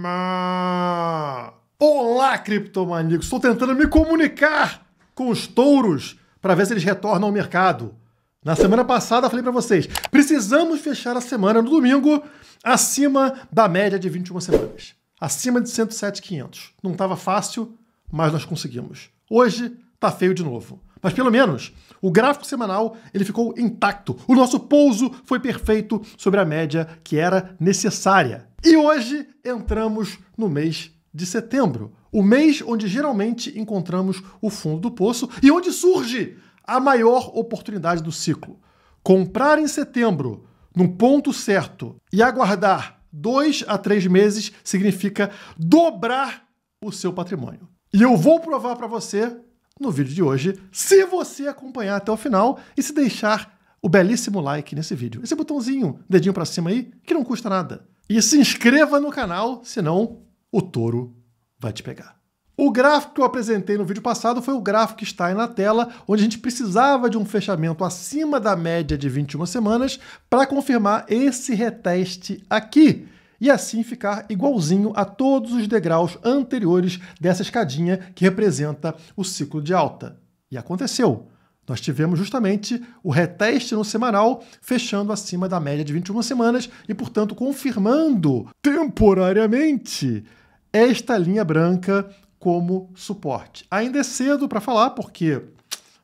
Cinema! Olá, criptomaníacos! Estou tentando me comunicar com os touros para ver se eles retornam ao mercado. Na semana passada eu falei para vocês, precisamos fechar a semana no domingo acima da média de 21 semanas. Acima de 107.500. Não estava fácil, mas nós conseguimos. Hoje tá feio de novo. Mas pelo menos o gráfico semanal ele ficou intacto. O nosso pouso foi perfeito sobre a média que era necessária. E hoje entramos no mês de setembro. O mês onde geralmente encontramos o fundo do poço e onde surge a maior oportunidade do ciclo. Comprar em setembro, num ponto certo, e aguardar 2 a 3 meses significa dobrar o seu patrimônio. E eu vou provar para você no vídeo de hoje, se você acompanhar até o final e se deixar o belíssimo like nesse vídeo. Esse botãozinho, dedinho para cima aí, que não custa nada. E se inscreva no canal, senão o touro vai te pegar. O gráfico que eu apresentei no vídeo passado foi o gráfico que está aí na tela, onde a gente precisava de um fechamento acima da média de 21 semanas para confirmar esse reteste aqui. E assim ficar igualzinho a todos os degraus anteriores dessa escadinha que representa o ciclo de alta. E aconteceu. Nós tivemos justamente o reteste no semanal fechando acima da média de 21 semanas e, portanto, confirmando temporariamente esta linha branca como suporte. Ainda é cedo para falar porque,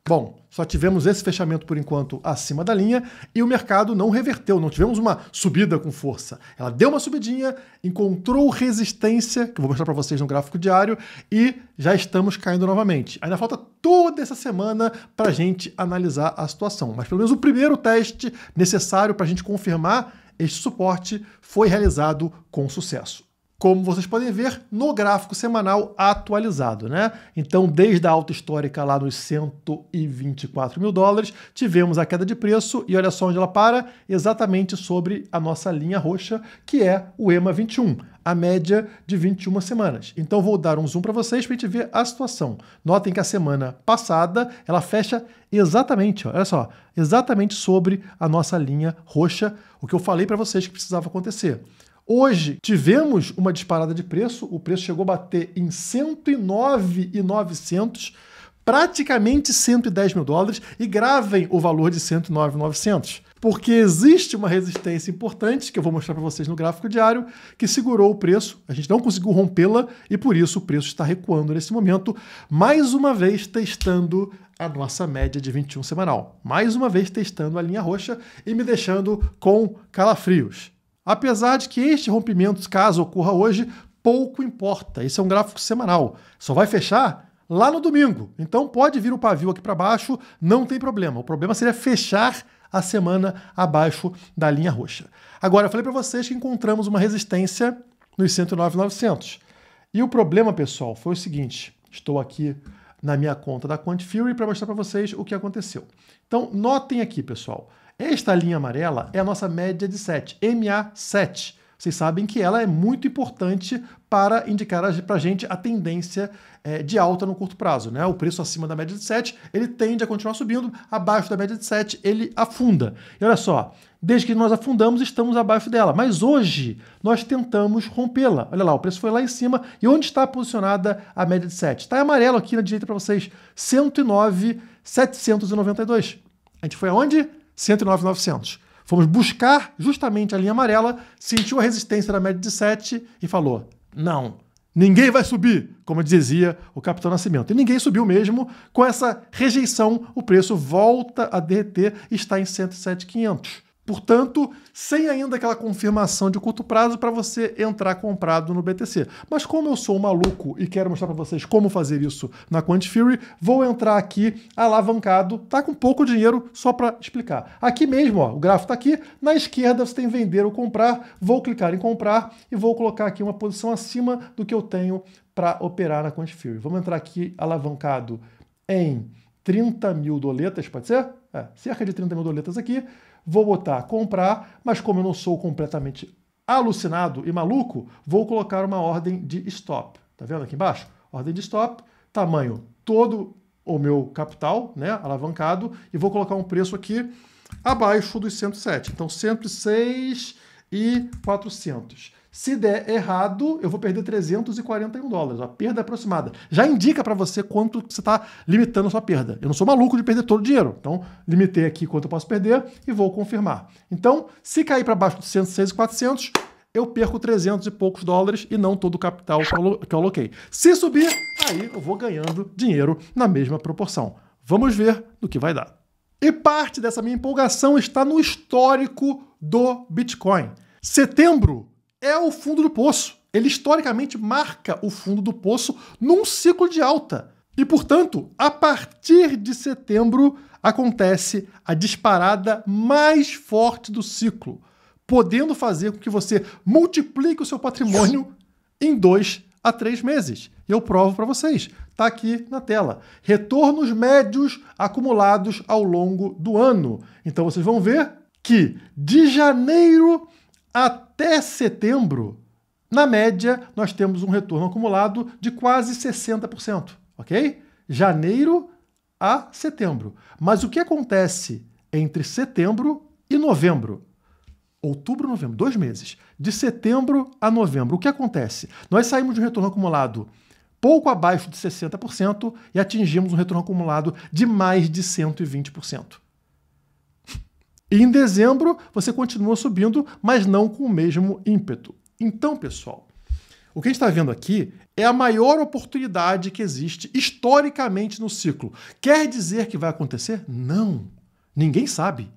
bom, só tivemos esse fechamento por enquanto acima da linha e o mercado não reverteu, não tivemos uma subida com força. Ela deu uma subidinha, encontrou resistência, que eu vou mostrar para vocês no gráfico diário, e já estamos caindo novamente. Ainda falta toda essa semana para a gente analisar a situação, mas pelo menos o primeiro teste necessário para a gente confirmar este suporte foi realizado com sucesso. Como vocês podem ver no gráfico semanal atualizado, né? Então, desde a alta histórica lá nos 124 mil dólares, tivemos a queda de preço e olha só onde ela para, exatamente sobre a nossa linha roxa, que é o EMA 21, a média de 21 semanas. Então, vou dar um zoom para vocês para a gente ver a situação. Notem que a semana passada, ela fecha exatamente, ó, olha só, exatamente sobre a nossa linha roxa, o que eu falei para vocês que precisava acontecer. Hoje tivemos uma disparada de preço, o preço chegou a bater em 109.900, praticamente 110 mil dólares, e gravem o valor de 109.900, porque existe uma resistência importante, que eu vou mostrar para vocês no gráfico diário, que segurou o preço, a gente não conseguiu rompê-la, e por isso o preço está recuando nesse momento, mais uma vez testando a nossa média de 21 semanal, mais uma vez testando a linha roxa e me deixando com calafrios. Apesar de que este rompimento, caso ocorra hoje, pouco importa. Esse é um gráfico semanal. Só vai fechar lá no domingo. Então pode vir o pavio aqui para baixo, não tem problema. O problema seria fechar a semana abaixo da linha roxa. Agora, eu falei para vocês que encontramos uma resistência nos 109.900. E o problema, pessoal, foi o seguinte. Estou aqui na minha conta da Quant Fury para mostrar para vocês o que aconteceu. Então, notem aqui, pessoal. Esta linha amarela é a nossa média de 7, MA7. Vocês sabem que ela é muito importante para indicar para a gente a tendência de alta no curto prazo, né? O preço acima da média de 7, ele tende a continuar subindo, abaixo da média de 7, ele afunda. E olha só, desde que nós afundamos, estamos abaixo dela. Mas hoje, nós tentamos rompê-la. Olha lá, o preço foi lá em cima. E onde está posicionada a média de 7? Está em amarelo aqui na direita para vocês, 109.792. A gente foi aonde? 109.900. Fomos buscar justamente a linha amarela, sentiu a resistência da média de 7 e falou, não, ninguém vai subir, como dizia o Capitão Nascimento. E ninguém subiu mesmo. Com essa rejeição, o preço volta a derreter e está em 107.500. Portanto, sem ainda aquela confirmação de curto prazo para você entrar comprado no BTC. Mas como eu sou um maluco e quero mostrar para vocês como fazer isso na Quant Fury, vou entrar aqui alavancado, tá com pouco dinheiro, só para explicar. Aqui mesmo, ó, o gráfico está aqui, na esquerda você tem vender ou comprar, vou clicar em comprar e vou colocar aqui uma posição acima do que eu tenho para operar na Quant Fury. Vamos entrar aqui alavancado em 30 mil doletas, pode ser? Cerca de 30 mil doletas aqui. Vou botar comprar, mas como eu não sou completamente alucinado e maluco, vou colocar uma ordem de stop. Tá vendo aqui embaixo? Ordem de stop, tamanho todo o meu capital, né, alavancado, e vou colocar um preço aqui abaixo dos 107. Então 106 e 400. Se der errado, eu vou perder 341 dólares, a perda aproximada. Já indica para você quanto você está limitando a sua perda. Eu não sou maluco de perder todo o dinheiro, então limitei aqui quanto eu posso perder e vou confirmar. Então, se cair para baixo de 106.400, eu perco 300 e poucos dólares e não todo o capital que eu aloquei. Se subir, aí eu vou ganhando dinheiro na mesma proporção. Vamos ver no que vai dar. E parte dessa minha empolgação está no histórico do Bitcoin. Setembro é o fundo do poço. Ele historicamente marca o fundo do poço num ciclo de alta. E, portanto, a partir de setembro acontece a disparada mais forte do ciclo, podendo fazer com que você multiplique o seu patrimônio em 2 a 3 meses. E eu provo para vocês. Está aqui na tela. Retornos médios acumulados ao longo do ano. Então vocês vão ver que de janeiro até setembro, na média, nós temos um retorno acumulado de quase 60%. Ok? Janeiro a setembro. Mas o que acontece entre setembro e novembro? Outubro, novembro, 2 meses. De setembro a novembro, o que acontece? Nós saímos de um retorno acumulado pouco abaixo de 60% e atingimos um retorno acumulado de mais de 120%. E em dezembro, você continua subindo, mas não com o mesmo ímpeto. Então, pessoal, o que a gente está vendo aqui é a maior oportunidade que existe historicamente no ciclo. Quer dizer que vai acontecer? Não. Ninguém sabe.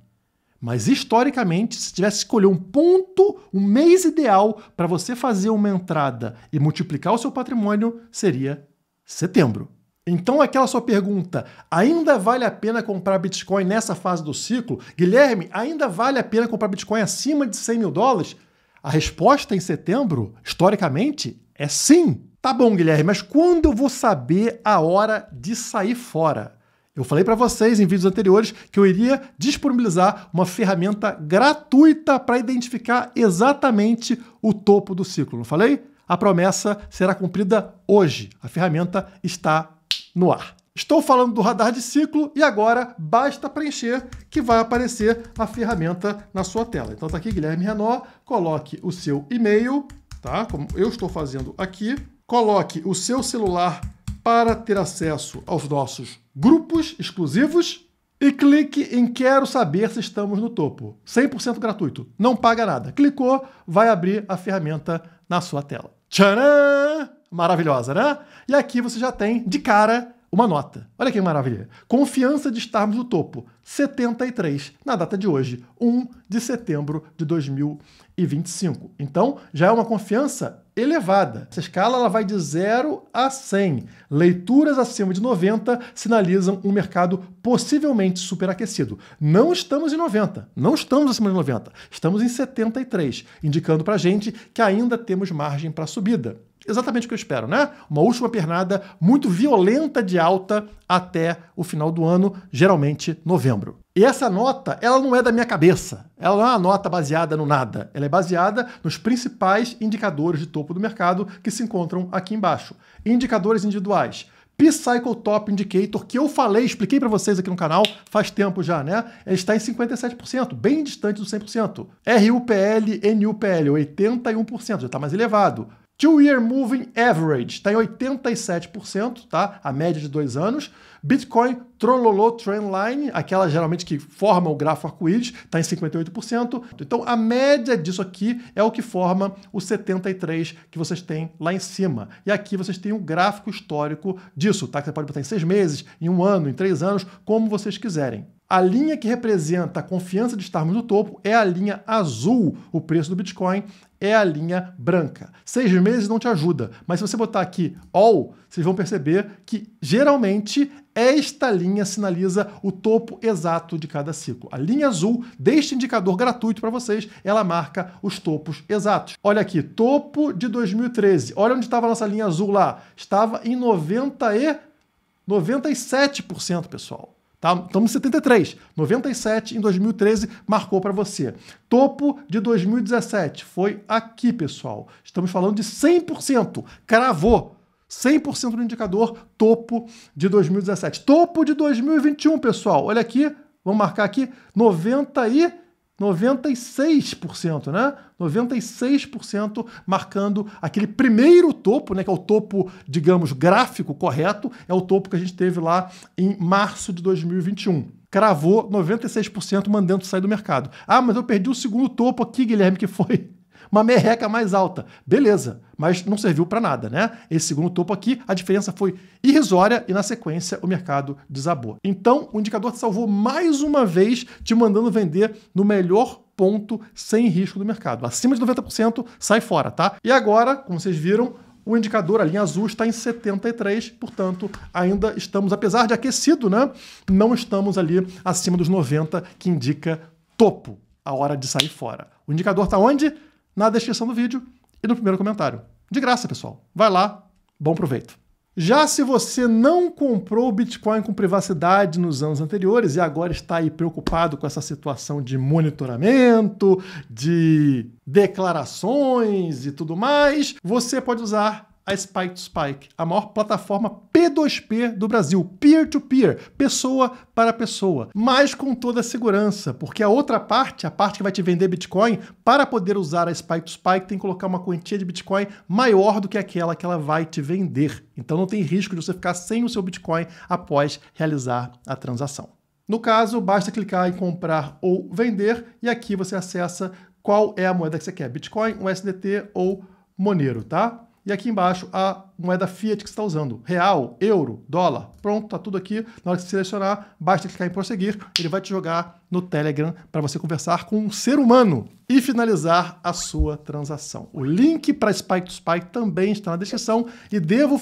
Mas, historicamente, se tivesse que escolher um ponto, um mês ideal para você fazer uma entrada e multiplicar o seu patrimônio, seria setembro. Então, aquela sua pergunta, ainda vale a pena comprar Bitcoin nessa fase do ciclo? Guilherme, ainda vale a pena comprar Bitcoin acima de 100 mil dólares? A resposta em setembro, historicamente, é sim. Tá bom, Guilherme, mas quando eu vou saber a hora de sair fora? Eu falei para vocês em vídeos anteriores que eu iria disponibilizar uma ferramenta gratuita para identificar exatamente o topo do ciclo. Não falei? A promessa será cumprida hoje. A ferramenta está no ar. Estou falando do radar de ciclo e agora basta preencher que vai aparecer a ferramenta na sua tela. Então tá aqui, Guilherme Renó, coloque o seu e-mail, tá? Como eu estou fazendo aqui. Coloque o seu celular para ter acesso aos nossos grupos exclusivos e clique em Quero saber se estamos no topo. 100% gratuito, não paga nada. Clicou, vai abrir a ferramenta na sua tela. Tcharam! Maravilhosa, né? E aqui você já tem, de cara, uma nota. Olha que maravilha. Confiança de estarmos no topo. 73, na data de hoje, 1 de setembro de 2025. Então, já é uma confiança elevada. Essa escala ela vai de 0 a 100. Leituras acima de 90 sinalizam um mercado possivelmente superaquecido. Não estamos em 90, não estamos acima de 90, estamos em 73, indicando para a gente que ainda temos margem para subida. Exatamente o que eu espero, né? Uma última pernada muito violenta de alta até o final do ano, geralmente novembro. E essa nota, ela não é da minha cabeça. Ela não é uma nota baseada no nada. Ela é baseada nos principais indicadores de topo do mercado que se encontram aqui embaixo. Indicadores individuais. P-Cycle Top Indicator, que eu falei, expliquei para vocês aqui no canal faz tempo já, né? Ele está em 57%, bem distante do 100%. RUPL, NUPL, 81%, já está mais elevado. 2-Year Moving Average está em 87%, tá? A média de 2 anos. Bitcoin Trololo Trendline, aquela geralmente que forma o grafo arco-íris, está em 58%. Então, a média disso aqui é o que forma o 73% que vocês têm lá em cima. E aqui vocês têm um gráfico histórico disso, tá? Que você pode botar em 6 meses, em 1 ano, em 3 anos, como vocês quiserem. A linha que representa a confiança de estarmos no topo é a linha azul. O preço do Bitcoin é a linha branca. 6 meses não te ajuda, mas se você botar aqui All, vocês vão perceber que geralmente esta linha sinaliza o topo exato de cada ciclo. A linha azul deste indicador gratuito para vocês, ela marca os topos exatos. Olha aqui, topo de 2013. Olha onde estava a nossa linha azul lá. Estava em 97%, pessoal. Tá? Estamos em 73, 97 em 2013 marcou para você. Topo de 2017 foi aqui, pessoal. Estamos falando de 100%, cravou. 100% no indicador topo de 2017. Topo de 2021, pessoal. Olha aqui, vamos marcar aqui, 97%. 96%, né? 96% marcando aquele primeiro topo, né? Que é o topo, digamos, gráfico correto, é o topo que a gente teve lá em março de 2021. Cravou 96% mandando sair do mercado. Ah, mas eu perdi o segundo topo aqui, Guilherme, que foi uma merreca mais alta. Beleza, mas não serviu para nada, né? Esse segundo topo aqui, a diferença foi irrisória e na sequência o mercado desabou. Então, o indicador te salvou mais uma vez, te mandando vender no melhor ponto sem risco do mercado. Acima de 90%, sai fora, tá? E agora, como vocês viram, o indicador, a linha azul, está em 73, portanto, ainda estamos, apesar de aquecido, né? Não estamos ali acima dos 90, que indica topo, a hora de sair fora. O indicador está onde? Na descrição do vídeo e no primeiro comentário. De graça, pessoal. Vai lá, bom proveito. Já se você não comprou o Bitcoin com privacidade nos anos anteriores e agora está aí preocupado com essa situação de monitoramento, de declarações e tudo mais, você pode usar a Spike2Spike, a maior plataforma P2P do Brasil, peer-to-peer, pessoa para pessoa, mas com toda a segurança, porque a outra parte, a parte que vai te vender Bitcoin, para poder usar a Spike2Spike tem que colocar uma quantia de Bitcoin maior do que aquela que ela vai te vender. Então não tem risco de você ficar sem o seu Bitcoin após realizar a transação. No caso, basta clicar em comprar ou vender e aqui você acessa qual é a moeda que você quer, Bitcoin, USDT ou Monero, tá? E aqui embaixo a moeda fiat que você está usando. Real, euro, dólar. Pronto, tá tudo aqui. Na hora que você selecionar, basta clicar em prosseguir. Ele vai te jogar no Telegram para você conversar com um ser humano e finalizar a sua transação. O link para Spike2Spike também está na descrição e devo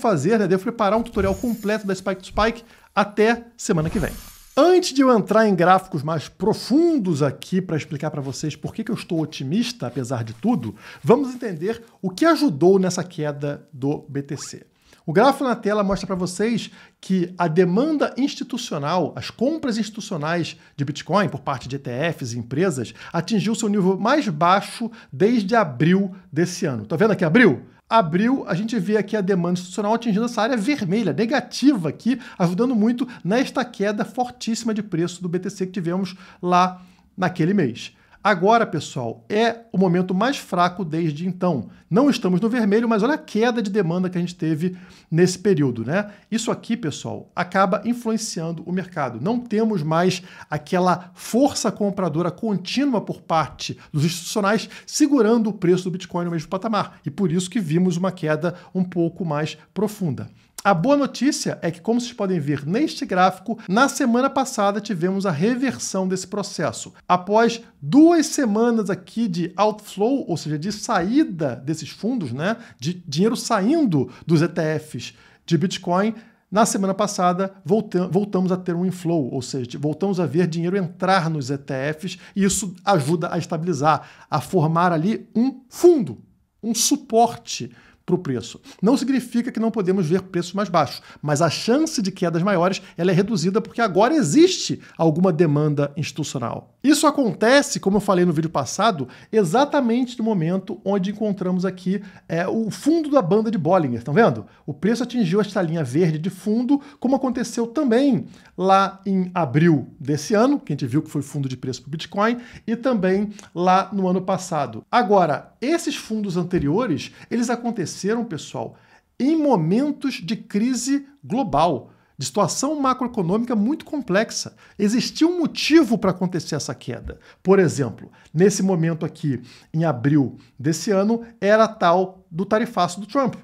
preparar um tutorial completo da Spike2Spike até semana que vem. Antes de eu entrar em gráficos mais profundos aqui para explicar para vocês por que eu estou otimista, apesar de tudo, vamos entender o que ajudou nessa queda do BTC. O gráfico na tela mostra para vocês que a demanda institucional, as compras institucionais de Bitcoin por parte de ETFs e empresas, atingiu seu nível mais baixo desde abril desse ano. Tá vendo aqui abril? Abril, a gente vê aqui a demanda institucional atingindo essa área vermelha, negativa aqui, ajudando muito nesta queda fortíssima de preço do BTC que tivemos lá naquele mês. Agora, pessoal, é o momento mais fraco desde então. Não estamos no vermelho, mas olha a queda de demanda que a gente teve nesse período, né? Isso aqui, pessoal, acaba influenciando o mercado. Não temos mais aquela força compradora contínua por parte dos institucionais segurando o preço do Bitcoin no mesmo patamar. E por isso que vimos uma queda um pouco mais profunda. A boa notícia é que, como vocês podem ver neste gráfico, na semana passada tivemos a reversão desse processo. Após 2 semanas aqui de outflow, ou seja, de saída desses fundos, né, de dinheiro saindo dos ETFs de Bitcoin, na semana passada voltamos a ter um inflow, ou seja, voltamos a ver dinheiro entrar nos ETFs e isso ajuda a estabilizar, a formar ali um fundo, um suporte para o preço. Não significa que não podemos ver preços mais baixos, mas a chance de quedas maiores ela é reduzida porque agora existe alguma demanda institucional. Isso acontece, como eu falei no vídeo passado, exatamente no momento onde encontramos aqui o fundo da banda de Bollinger, estão vendo? O preço atingiu esta linha verde de fundo, como aconteceu também lá em abril desse ano, que a gente viu que foi fundo de preço para o Bitcoin, e também lá no ano passado. Agora, esses fundos anteriores, eles aconteceram, pessoal, em momentos de crise global, de situação macroeconômica muito complexa. Existia um motivo para acontecer essa queda. Por exemplo, nesse momento aqui, em abril desse ano, era a tal do tarifaço do Trump.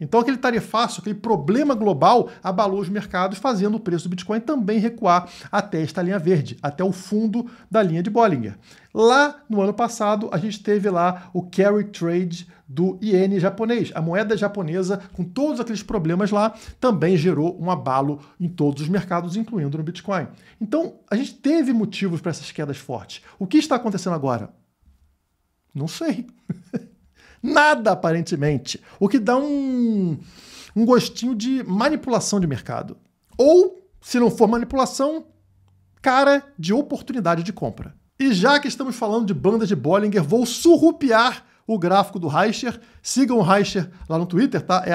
Então aquele tarifaço, aquele problema global abalou os mercados, fazendo o preço do Bitcoin também recuar até esta linha verde, até o fundo da linha de Bollinger. Lá no ano passado, a gente teve lá o carry trade do iene japonês. A moeda japonesa, com todos aqueles problemas lá, também gerou um abalo em todos os mercados, incluindo no Bitcoin. Então, a gente teve motivos para essas quedas fortes. O que está acontecendo agora? Não sei. Nada, aparentemente. O que dá um gostinho de manipulação de mercado. Ou, se não for manipulação, cara de oportunidade de compra. E já que estamos falando de bandas de Bollinger, vou surrupiar o gráfico do Reicher. Sigam o Reicher lá no Twitter, tá? É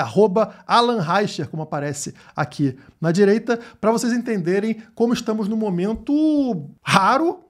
@AlanReicher, como aparece aqui na direita, para vocês entenderem como estamos num momento raro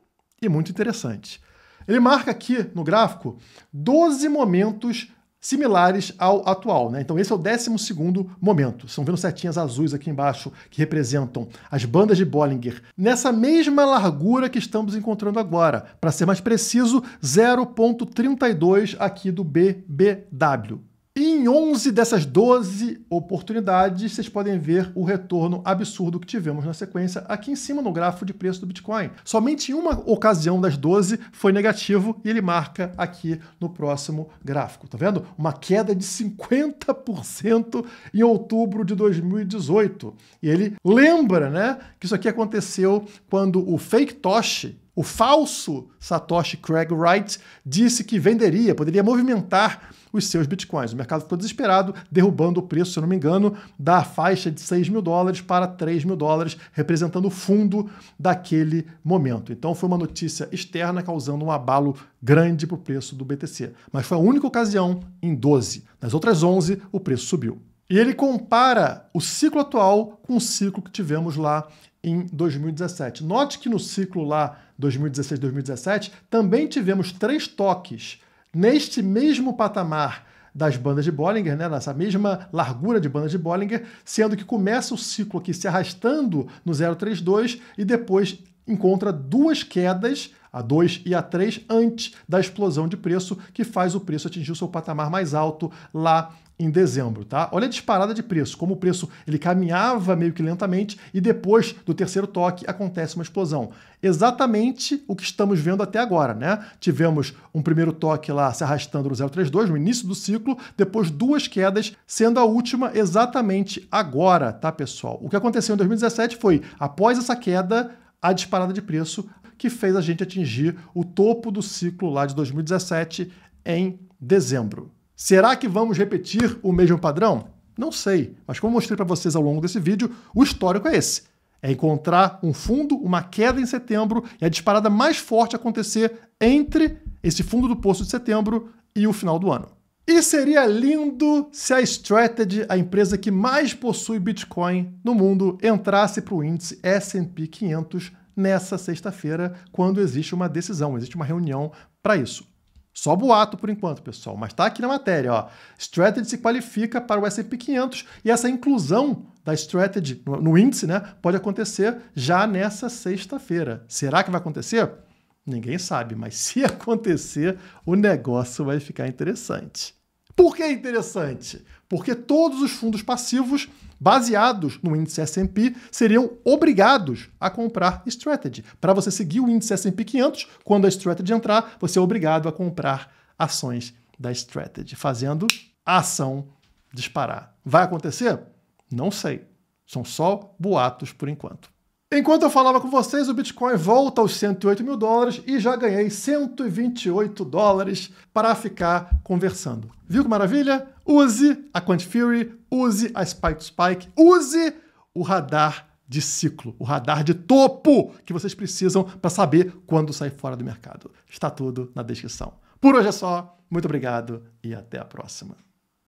e muito interessante. Ele marca aqui no gráfico 12 momentos similares ao atual, né? Então esse é o 12º momento. Estão vendo setinhas azuis aqui embaixo que representam as bandas de Bollinger nessa mesma largura que estamos encontrando agora. Para ser mais preciso, 0,32 aqui do BBW. E em 11 dessas 12 oportunidades, vocês podem ver o retorno absurdo que tivemos na sequência aqui em cima no gráfico de preço do Bitcoin. Somente em uma ocasião das 12 foi negativo e ele marca aqui no próximo gráfico. Tá vendo? Uma queda de 50% em outubro de 2018. E ele lembra, né, que isso aqui aconteceu quando o fake Toshi, o falso Satoshi Craig Wright, disse que venderia, poderia movimentar os seus bitcoins. O mercado ficou desesperado, derrubando o preço, se eu não me engano, da faixa de $6.000 para $3.000, representando o fundo daquele momento. Então foi uma notícia externa causando um abalo grande para o preço do BTC. Mas foi a única ocasião em 12. Nas outras 11, o preço subiu. E ele compara o ciclo atual com o ciclo que tivemos lá em 2017. Note que no ciclo lá 2016-2017 também tivemos 3 toques neste mesmo patamar das bandas de Bollinger, né, nessa mesma largura de bandas de Bollinger, sendo que começa o ciclo aqui se arrastando no 0,32 e depois encontra 2 quedas, a 2 e a 3, antes da explosão de preço, que faz o preço atingir o seu patamar mais alto lá em dezembro, tá? Olha a disparada de preço, como o preço ele caminhava meio que lentamente e depois do terceiro toque acontece uma explosão. Exatamente o que estamos vendo até agora, né? Tivemos um primeiro toque lá se arrastando no 0,32, no início do ciclo, depois 2 quedas, sendo a última exatamente agora, tá, pessoal? O que aconteceu em 2017 foi, após essa queda, a disparada de preço que fez a gente atingir o topo do ciclo lá de 2017 em dezembro. Será que vamos repetir o mesmo padrão? Não sei, mas como eu mostrei para vocês ao longo desse vídeo, o histórico é esse. É encontrar um fundo, uma queda em setembro e a disparada mais forte acontecer entre esse fundo do poço de setembro e o final do ano. E seria lindo se a Strategy, a empresa que mais possui Bitcoin no mundo, entrasse para o índice S&P 500 nessa sexta-feira, quando existe uma decisão, existe uma reunião para isso. Só boato por enquanto, pessoal, mas está aqui na matéria, ó. Strategy se qualifica para o S&P 500 e essa inclusão da Strategy no índice, né, pode acontecer já nessa sexta-feira. Será que vai acontecer? Ninguém sabe, mas se acontecer, o negócio vai ficar interessante. Por que interessante? Porque todos os fundos passivos baseados no índice S&P seriam obrigados a comprar Strategy. Para você seguir o índice S&P 500, quando a Strategy entrar, você é obrigado a comprar ações da Strategy, fazendo a ação disparar. Vai acontecer? Não sei. São só boatos por enquanto. Enquanto eu falava com vocês, o Bitcoin volta aos $108.000 e já ganhei $128 para ficar conversando. Viu que maravilha? Use a Quantifury, use a Spike to Spike, use o radar de ciclo, o radar de topo que vocês precisam para saber quando sair fora do mercado. Está tudo na descrição. Por hoje é só, muito obrigado e até a próxima.